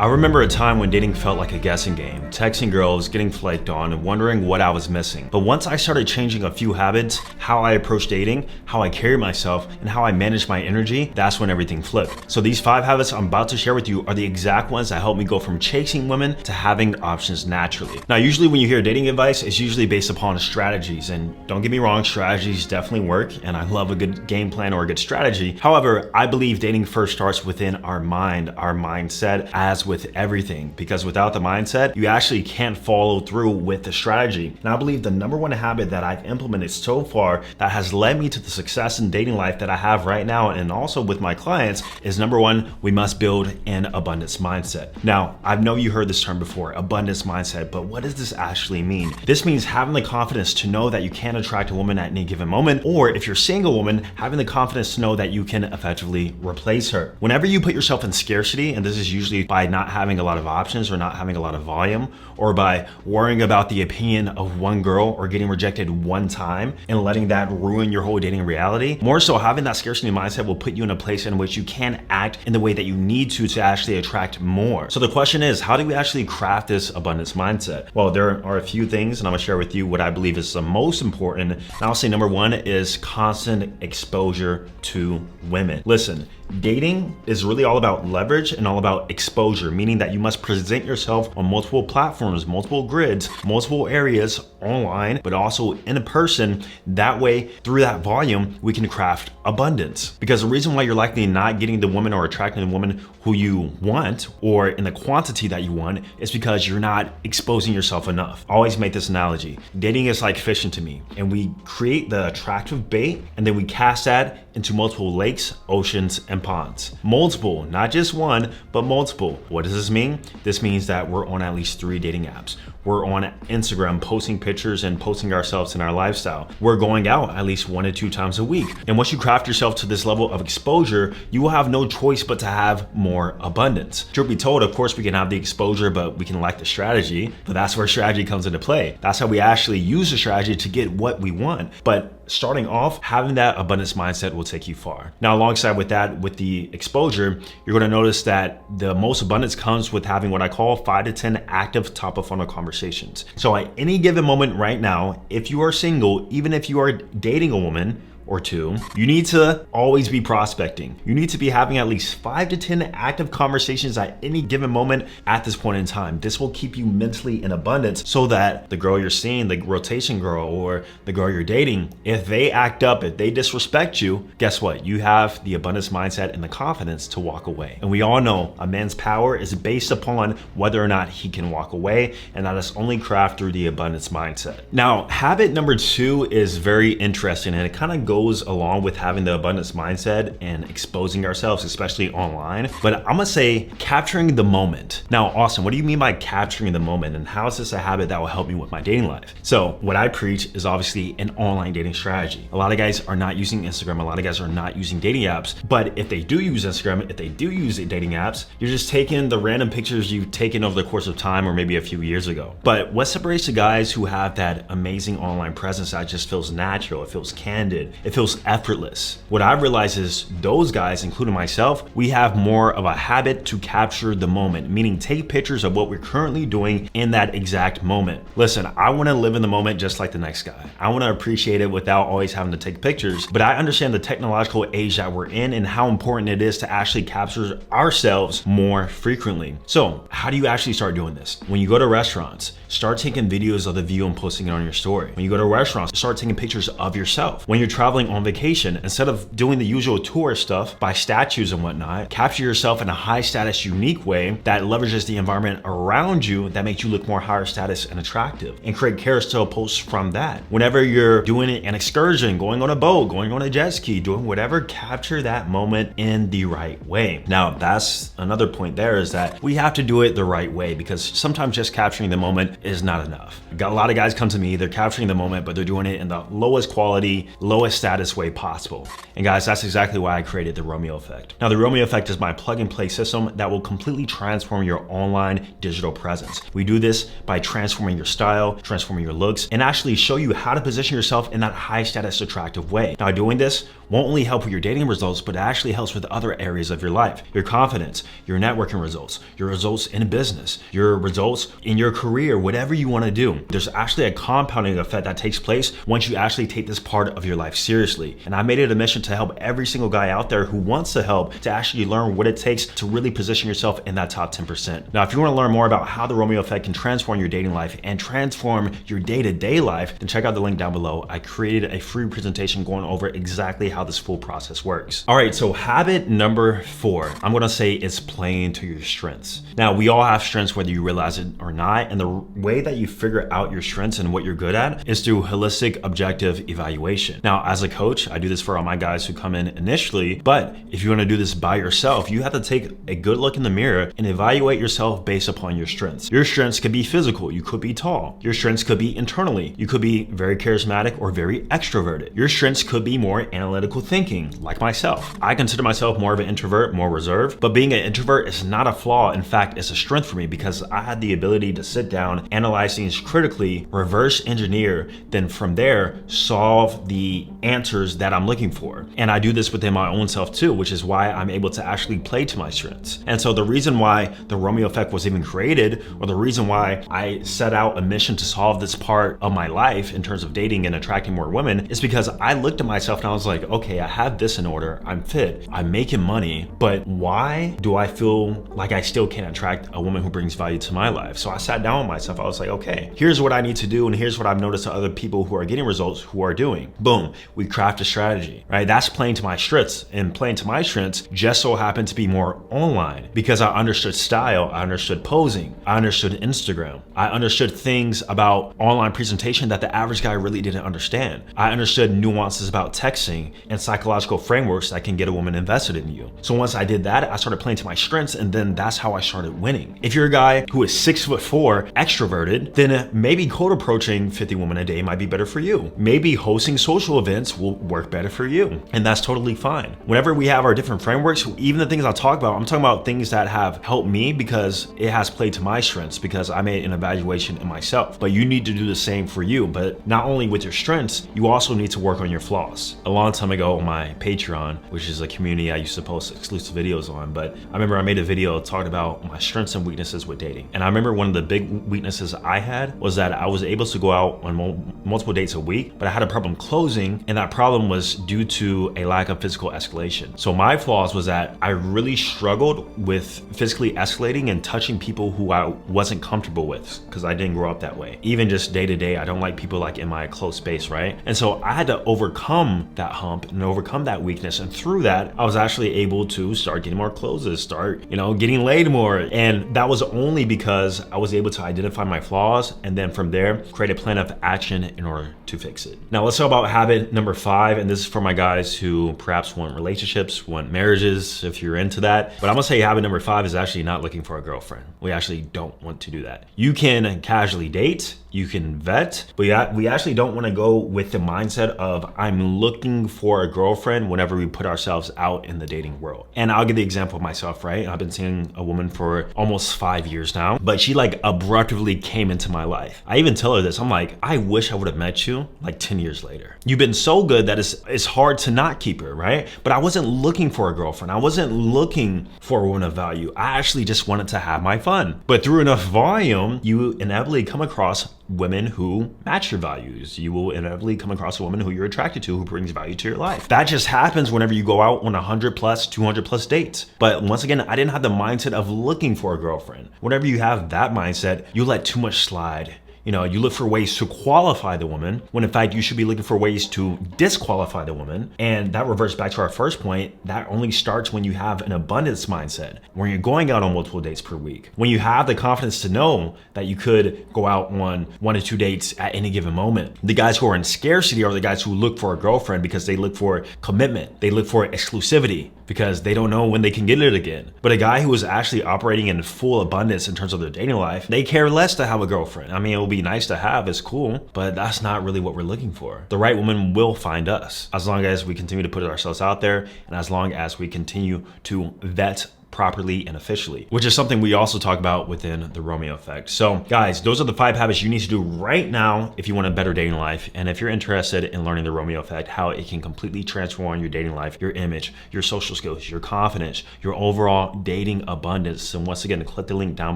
I remember a time when dating felt like a guessing game, texting girls, getting flaked on, and wondering what I was missing. But once I started changing a few habits, how I approach dating, how I carry myself, and how I manage my energy, that's when everything flipped. So these 5 habits I'm about to share with you are the exact ones that help me go from chasing women to having options naturally. Now, usually when you hear dating advice, it's usually based upon strategies. And don't get me wrong, strategies definitely work, and I love a good game plan or a good strategy. However, I believe dating first starts within our mind, our mindset, as with everything, because without the mindset, you actually can't follow through with the strategy. And I believe the #1 habit that I've implemented so far that has led me to the success in dating life that I have right now and also with my clients is #1, we must build an abundance mindset. Now, I know you heard this term before, abundance mindset, but what does this actually mean? This means having the confidence to know that you can attract a woman at any given moment, or if you're a single woman, having the confidence to know that you can effectively replace her. Whenever you put yourself in scarcity, and this is usually by not having a lot of options or not having a lot of volume, or by worrying about the opinion of one girl or getting rejected one time and letting that ruin your whole dating reality, more so having that scarcity mindset will put you in a place in which you can act in the way that you need to actually attract more. So the question is, how do we actually craft this abundance mindset? Well, there are a few things, and I'm gonna share with you what I believe is the most important. And I'll say #1 is constant exposure to women. Listen, dating is really all about leverage and all about exposure, meaning that you must present yourself on multiple platforms, multiple grids, multiple areas online, but also in person. That way, through that volume, we can craft abundance. Because the reason why you're likely not getting the woman or attracting the woman who you want or in the quantity that you want is because you're not exposing yourself enough. I always make this analogy. Dating is like fishing to me, and we create the attractive bait and then we cast that into multiple lakes, oceans, and ponds. Multiple, not just one, but multiple. What does this mean? This means that we're on at least 3 dating apps. We're on Instagram posting pictures and posting ourselves in our lifestyle. We're going out at least 1 to 2 times a week. And once you craft yourself to this level of exposure, you will have no choice but to have more abundance. Truth be told, of course, we can have the exposure, but we can lack the strategy. But that's where strategy comes into play. That's how we actually use the strategy to get what we want. But starting off, having that abundance mindset will take you far. Now, alongside with that, with the exposure, you're gonna notice that the most abundance comes with having what I call 5 to 10 active top of funnel conversations. So at any given moment right now, if you are single, even if you are dating a woman or 2, you need to always be prospecting. You need to be having at least 5 to 10 active conversations at any given moment at this point in time. This will keep you mentally in abundance so that the girl you're seeing, the rotation girl or the girl you're dating, if they act up, if they disrespect you, guess what? You have the abundance mindset and the confidence to walk away. And we all know a man's power is based upon whether or not he can walk away, and that is only crafted through the abundance mindset. Now, habit #2 is very interesting, and it kind of goes along with having the abundance mindset and exposing ourselves, especially online. But I'm gonna say capturing the moment. Now, Austin, what do you mean by capturing the moment? And how is this a habit that will help me with my dating life? So what I preach is obviously an online dating strategy. A lot of guys are not using Instagram. A lot of guys are not using dating apps. But if they do use Instagram, if they do use dating apps, you're just taking the random pictures you've taken over the course of time or maybe a few years ago. But what separates the guys who have that amazing online presence that just feels natural, it feels candid, it feels effortless. What I realize is those guys, including myself, we have more of a habit to capture the moment, meaning take pictures of what we're currently doing in that exact moment. Listen, I wanna live in the moment just like the next guy. I wanna appreciate it without always having to take pictures, but I understand the technological age that we're in and how important it is to actually capture ourselves more frequently. So how do you actually start doing this? When you go to restaurants, start taking videos of the view and posting it on your story. When you go to restaurants, start taking pictures of yourself. When you're traveling on vacation, instead of doing the usual tourist stuff by statues and whatnot, capture yourself in a high status, unique way that leverages the environment around you that makes you look more higher status and attractive, and create carousel posts from that. Whenever you're doing an excursion, going on a boat, going on a jet ski, doing whatever, capture that moment in the right way. Now, that's another point there, is that we have to do it the right way, because sometimes just capturing the moment is not enough. Got a lot of guys come to me, they're capturing the moment, but they're doing it in the lowest quality, lowest status way possible. And guys, that's exactly why I created the Romeo Effect. Now, the Romeo Effect is my plug and play system that will completely transform your online digital presence. We do this by transforming your style, transforming your looks, and actually show you how to position yourself in that high status attractive way. Now, doing this won't only help with your dating results, but it actually helps with other areas of your life. Your confidence, your networking results, your results in business, your results in your career, whatever you want to do. There's actually a compounding effect that takes place once you actually take this part of your life seriously. And I made it a mission to help every single guy out there who wants to help to actually learn what it takes to really position yourself in that top 10%. Now, if you want to learn more about how the Romeo Effect can transform your dating life and transform your day-to-day life, then check out the link down below. I created a free presentation going over exactly how this full process works. All right, so habit number 4, I'm gonna say it's playing to your strengths. Now, we all have strengths whether you realize it or not, and the way that you figure out your strengths and what you're good at is through holistic objective evaluation. Now, as a coach, I do this for all my guys who come in initially, but if you wanna do this by yourself, you have to take a good look in the mirror and evaluate yourself based upon your strengths. Your strengths could be physical, you could be tall. Your strengths could be internally, you could be very charismatic or very extroverted. Your strengths could be more analytical thinking, like myself. I consider myself more of an introvert, more reserved, but being an introvert is not a flaw. In fact, it's a strength for me because I had the ability to sit down, analyze things critically, reverse engineer, then from there, solve the answers that I'm looking for. And I do this within my own self too, which is why I'm able to actually play to my strengths. And so the reason why the Romeo Effect was even created, or the reason why I set out a mission to solve this part of my life in terms of dating and attracting more women, is because I looked at myself and I was like, okay, I have this in order, I'm fit, I'm making money, but why do I feel like I still can't attract a woman who brings value to my life? So I sat down with myself, I was like, okay, here's what I need to do, and here's what I've noticed to other people who are getting results who are doing. Boom, we craft a strategy, right? That's playing to my strengths, and playing to my strengths just so happened to be more online because I understood style, I understood posing, I understood Instagram, I understood things about online presentation that the average guy really didn't understand. I understood nuances about texting and psychological frameworks that can get a woman invested in you. So once I did that, I started playing to my strengths, and then that's how I started winning. If you're a guy who is 6'4", extroverted, then maybe cold approaching 50 women a day might be better for you. Maybe hosting social events will work better for you, and that's totally fine. Whenever we have our different frameworks, even the things I'll talk about, I'm talking about things that have helped me because it has played to my strengths, because I made an evaluation in myself. But you need to do the same for you, but not only with your strengths, you also need to work on your flaws. A long time ago on my Patreon, which is a community I used to post exclusive videos on, but I remember I made a video talking about my strengths and weaknesses with dating. And I remember one of the big weaknesses I had was that I was able to go out on multiple dates a week, but I had a problem closing, and that problem was due to a lack of physical escalation. So my flaws was that I really struggled with physically escalating and touching people who I wasn't comfortable with because I didn't grow up that way. Even just day to day, I don't like people like in my close space, right? And so I had to overcome that hump and overcome that weakness, and through that I was actually able to start getting more closes, start getting laid more. And that was only because I was able to identify my flaws, and then from there create a plan of action in order to fix it. Now let's talk about habit number 5, and this is for my guys who perhaps want relationships, want marriages, if you're into that. But I'm gonna say habit number 5 is actually not looking for a girlfriend. We actually don't want to do that. You can casually date, you can vet, but we actually don't want to go with the mindset of I'm looking for a girlfriend whenever we put ourselves out in the dating world. And I'll give the example of myself, right? I've been seeing a woman for almost 5 years now, but she like abruptly came into my life. I even tell her this, I'm like, I wish I would have met you like 10 years later. You've been so good that it's hard to not keep her, right? But I wasn't looking for a girlfriend. I wasn't looking for a woman of value. I actually just wanted to have my fun. But through enough volume, you inevitably come across women who match your values. You will inevitably come across a woman who you're attracted to who brings value to your life. That just happens whenever you go out on 100 plus, 200 plus dates. But once again, I didn't have the mindset of looking for a girlfriend. Whenever you have that mindset, you let too much slide. You look for ways to qualify the woman, when in fact you should be looking for ways to disqualify the woman. And that reverts back to our first point. That only starts when you have an abundance mindset, when you're going out on multiple dates per week, when you have the confidence to know that you could go out on 1 to 2 dates at any given moment. The guys who are in scarcity are the guys who look for a girlfriend because they look for commitment, they look for exclusivity. because they don't know when they can get it again. But a guy who is actually operating in full abundance in terms of their dating life, they care less to have a girlfriend. I mean, it will be nice to have, it's cool, but that's not really what we're looking for. The right woman will find us as long as we continue to put ourselves out there and as long as we continue to vet properly and officially, which is something we also talk about within the Romeo effect. So guys, those are the 5 habits you need to do right now if you want a better dating life. And if you're interested in learning the Romeo effect, how it can completely transform your dating life, your image, your social skills, your confidence, your overall dating abundance. And once again, click the link down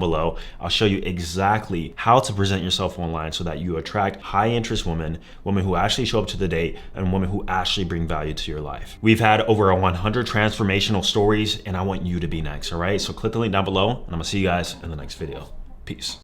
below. I'll show you exactly how to present yourself online so that you attract high interest women who actually show up to the date, and women who actually bring value to your life. We've had over 100 transformational stories, and I want you to be next, all right? So click the link down below, and I'm gonna see you guys in the next video. Peace.